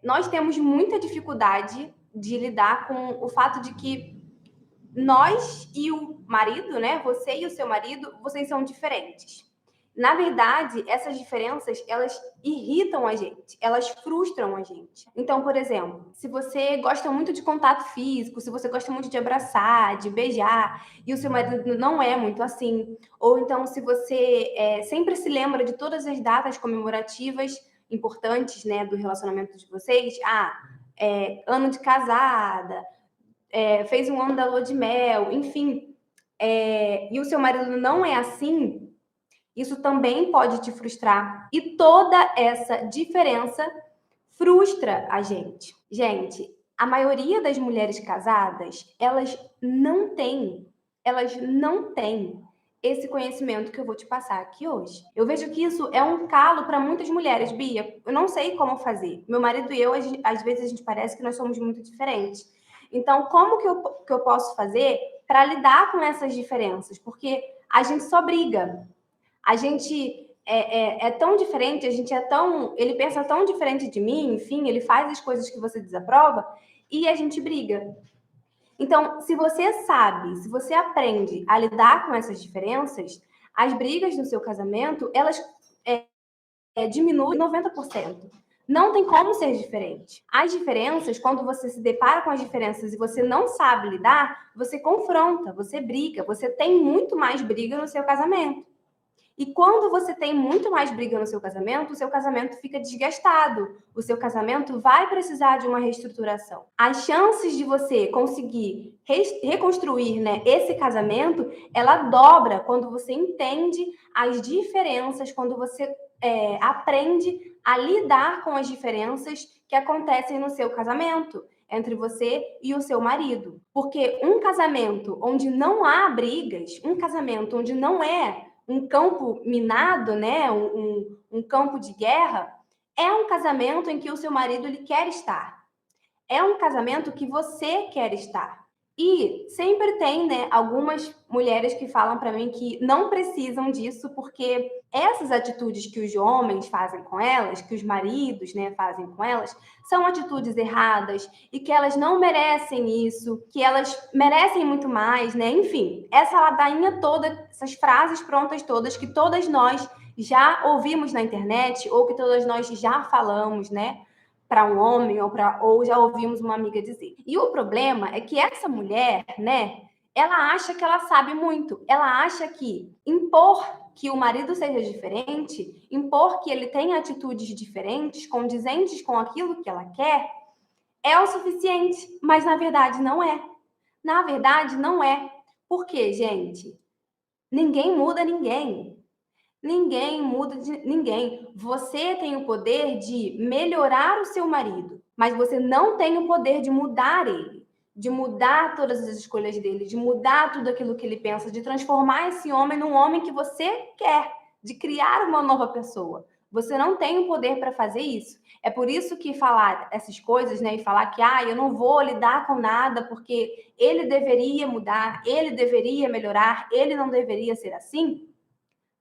nós temos muita dificuldade de lidar com o fato de que nós e o marido, né? Você e o seu marido, vocês são diferentes. Na verdade, essas diferenças, elas irritam a gente, elas frustram a gente. Então, por exemplo, se você gosta muito de contato físico, se você gosta muito de abraçar, de beijar, e o seu marido não é muito assim, ou então se você sempre se lembra de todas as datas comemorativas importantes, né, do relacionamento de vocês, ano de casada, fez um ano da lua de mel, enfim, e o seu marido não é assim, isso também pode te frustrar. E toda essa diferença frustra a gente. Gente, a maioria das mulheres casadas, elas não têm esse conhecimento que eu vou te passar aqui hoje. Eu vejo que isso é um calo para muitas mulheres, Bia. Eu não sei como fazer. Meu marido e eu, às vezes a gente parece que nós somos muito diferentes. Então, como que eu posso fazer para lidar com essas diferenças? Porque a gente só briga. A gente é tão diferente, a gente é tão. Ele pensa tão diferente de mim, enfim, ele faz as coisas que você desaprova e a gente briga. Então, se você sabe, se você aprende a lidar com essas diferenças, as brigas no seu casamento, elas diminuem 90%. Não tem como ser diferente. As diferenças, quando você se depara com as diferenças e você não sabe lidar, você confronta, você briga, você tem muito mais briga no seu casamento. E quando você tem muito mais briga no seu casamento, o seu casamento fica desgastado. O seu casamento vai precisar de uma reestruturação. As chances de você conseguir reconstruir, né, esse casamento, ela dobra quando você entende as diferenças, quando você aprende a lidar com as diferenças que acontecem no seu casamento, entre você e o seu marido. Porque um casamento onde não há brigas, um casamento onde não é um campo minado, né? Um campo de guerra, é um casamento em que o seu marido ele quer estar. É um casamento que você quer estar. E sempre tem, né, algumas mulheres que falam para mim que não precisam disso, porque essas atitudes que os homens fazem com elas, que os maridos, né, fazem com elas, são atitudes erradas e que elas não merecem isso, que elas merecem muito mais, né? Enfim, essa ladainha toda, essas frases prontas todas que todas nós já ouvimos na internet ou que todas nós já falamos, né? Para um homem ou já ouvimos uma amiga dizer. E o problema é que essa mulher, né, ela acha que ela sabe muito. Ela acha que impor que o marido seja diferente, impor que ele tenha atitudes diferentes, condizentes com aquilo que ela quer, é o suficiente. Mas na verdade não é. Na verdade não é. Por quê, gente? Ninguém muda ninguém. Ninguém muda de ninguém. Você tem o poder de melhorar o seu marido, mas você não tem o poder de mudar ele, de mudar todas as escolhas dele, de mudar tudo aquilo que ele pensa, de transformar esse homem num homem que você quer, de criar uma nova pessoa. Você não tem o poder para fazer isso. É por isso que falar essas coisas, né, e falar que eu não vou lidar com nada porque ele deveria mudar, ele deveria melhorar, ele não deveria ser assim,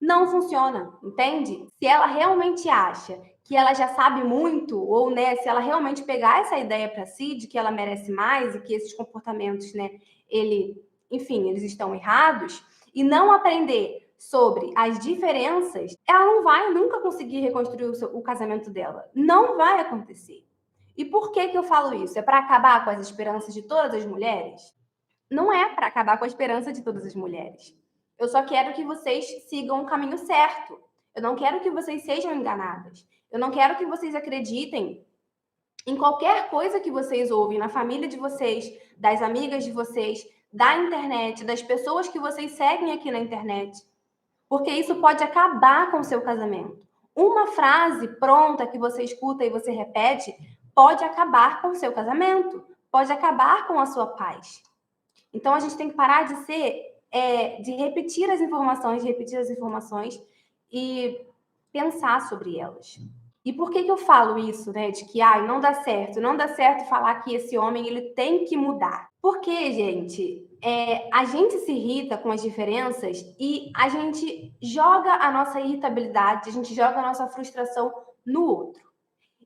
não funciona, entende? Se ela realmente acha que ela já sabe muito, ou, né, se ela realmente pegar essa ideia para si de que ela merece mais e que esses comportamentos, né, enfim, eles estão errados, e não aprender sobre as diferenças, ela não vai nunca conseguir reconstruir o casamento dela. Não vai acontecer. E por que eu falo isso? É para acabar com as esperanças de todas as mulheres? Não é para acabar com a esperança de todas as mulheres. Eu só quero que vocês sigam o caminho certo. Eu não quero que vocês sejam enganadas. Eu não quero que vocês acreditem em qualquer coisa que vocês ouvem na família de vocês, das amigas de vocês, da internet, das pessoas que vocês seguem aqui na internet. Porque isso pode acabar com o seu casamento. Uma frase pronta que você escuta e você repete pode acabar com o seu casamento, pode acabar com a sua paz. Então a gente tem que parar de de repetir as informações e pensar sobre elas. E por que eu falo isso, né? De que não dá certo falar que esse homem ele tem que mudar. Porque, gente, a gente se irrita com as diferenças e a gente joga a nossa irritabilidade, a gente joga a nossa frustração no outro.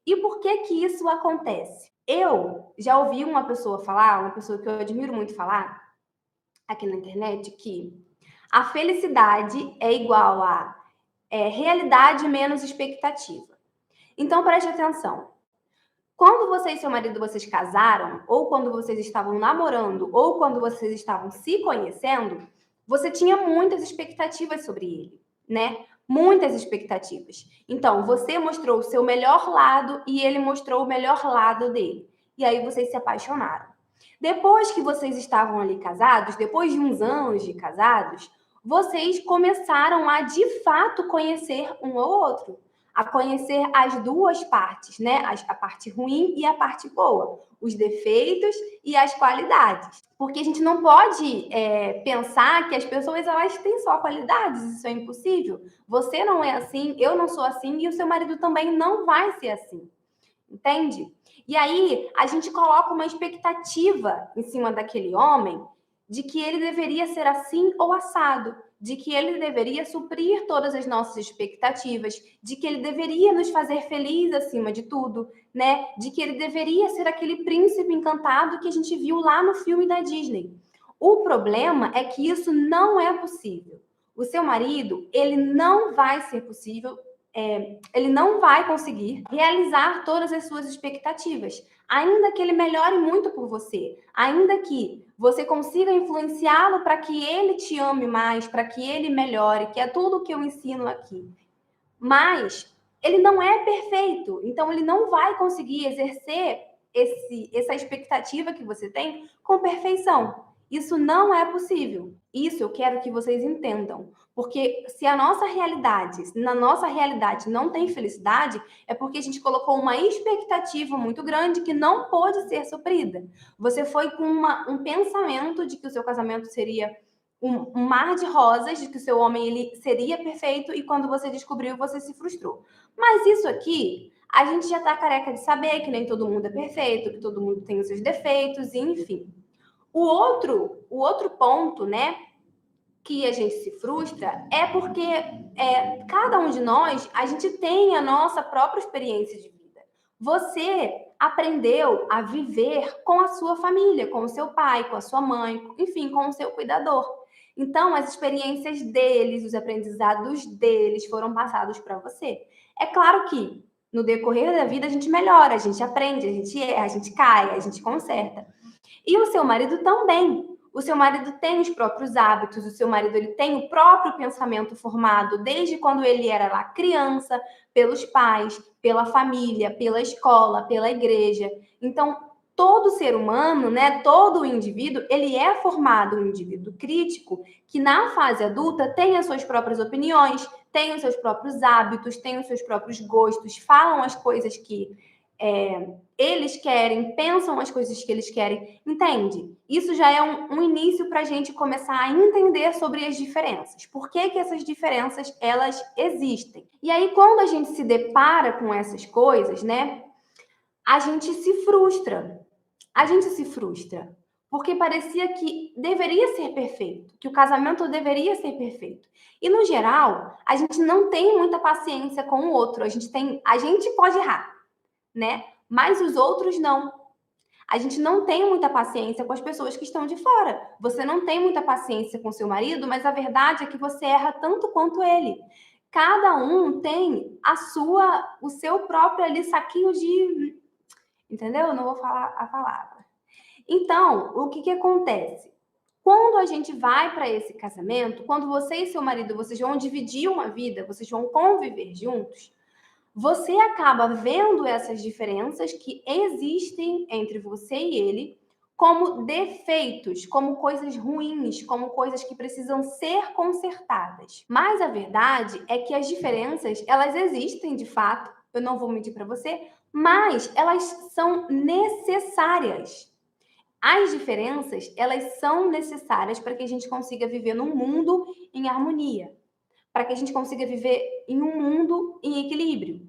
E por que que isso acontece? Eu já ouvi uma pessoa falar, uma pessoa que eu admiro muito falar aqui na internet, que a felicidade é igual a realidade menos expectativa. Então preste atenção. Quando você e seu marido vocês casaram, ou quando vocês estavam namorando, ou quando vocês estavam se conhecendo, você tinha muitas expectativas sobre ele, né? Muitas expectativas. Então, você mostrou o seu melhor lado e ele mostrou o melhor lado dele. E aí vocês se apaixonaram. Depois que vocês estavam ali casados, depois de uns anos de casados, vocês começaram a de fato conhecer um ao outro, a conhecer as duas partes, né? A parte ruim e a parte boa, os defeitos e as qualidades. Porque a gente não pode pensar que as pessoas elas têm só qualidades, isso é impossível. Você não é assim, eu não sou assim e o seu marido também não vai ser assim, entende? E aí a gente coloca uma expectativa em cima daquele homem de que ele deveria ser assim ou assado, de que ele deveria suprir todas as nossas expectativas, de que ele deveria nos fazer feliz acima de tudo, né? De que ele deveria ser aquele príncipe encantado que a gente viu lá no filme da Disney. O problema é que isso não é possível. O seu marido, ele não vai ser possível, ele não vai conseguir realizar todas as suas expectativas, ainda que ele melhore muito por você, ainda que você consiga influenciá-lo para que ele te ame mais, para que ele melhore, que é tudo o que eu ensino aqui. Mas ele não é perfeito, então ele não vai conseguir exercer essa expectativa que você tem com perfeição. Isso não é possível. Isso eu quero que vocês entendam. Porque se na nossa realidade não tem felicidade, é porque a gente colocou uma expectativa muito grande que não pôde ser suprida. Você foi com um pensamento de que o seu casamento seria um mar de rosas, de que o seu homem ele seria perfeito, e quando você descobriu, você se frustrou. Mas isso aqui, a gente já tá careca de saber que nem todo mundo é perfeito, que todo mundo tem os seus defeitos, e enfim. O outro ponto, né, que a gente se frustra é porque cada um de nós, a gente tem a nossa própria experiência de vida. Você aprendeu a viver com a sua família, com o seu pai, com a sua mãe, enfim, com o seu cuidador. Então, as experiências deles, os aprendizados deles foram passados para você. É claro que no decorrer da vida a gente melhora, a gente aprende, a gente erra, a gente cai, a gente conserta. E o seu marido também. O seu marido tem os próprios hábitos, o seu marido ele tem o próprio pensamento formado desde quando ele era lá criança, pelos pais, pela família, pela escola, pela igreja. Então, todo ser humano, né, todo indivíduo, ele é formado um indivíduo crítico que na fase adulta tem as suas próprias opiniões, tem os seus próprios hábitos, tem os seus próprios gostos, falam as coisas que eles querem, pensam as coisas que eles querem, entende? Isso já é um início para a gente começar a entender sobre as diferenças. Por que que essas diferenças, elas existem? E aí, quando a gente se depara com essas coisas, né, a gente se frustra. A gente se frustra. Porque parecia que deveria ser perfeito, que o casamento deveria ser perfeito. E, no geral, a gente não tem muita paciência com o outro. A gente pode errar, né? Mas os outros não. A gente não tem muita paciência com as pessoas que estão de fora. Você não tem muita paciência com seu marido, mas a verdade é que você erra tanto quanto ele. Cada um tem o seu próprio ali saquinho de, entendeu? Eu não vou falar a palavra. Então, o que acontece? Quando a gente vai para esse casamento, quando você e seu marido, vocês vão dividir uma vida, vocês vão conviver juntos, você acaba vendo essas diferenças que existem entre você e ele como defeitos, como coisas ruins, como coisas que precisam ser consertadas. Mas a verdade é que as diferenças, elas existem de fato, eu não vou mentir para você, mas elas são necessárias. As diferenças, elas são necessárias para que a gente consiga viver num mundo em harmonia, para que a gente consiga viver em um mundo em equilíbrio.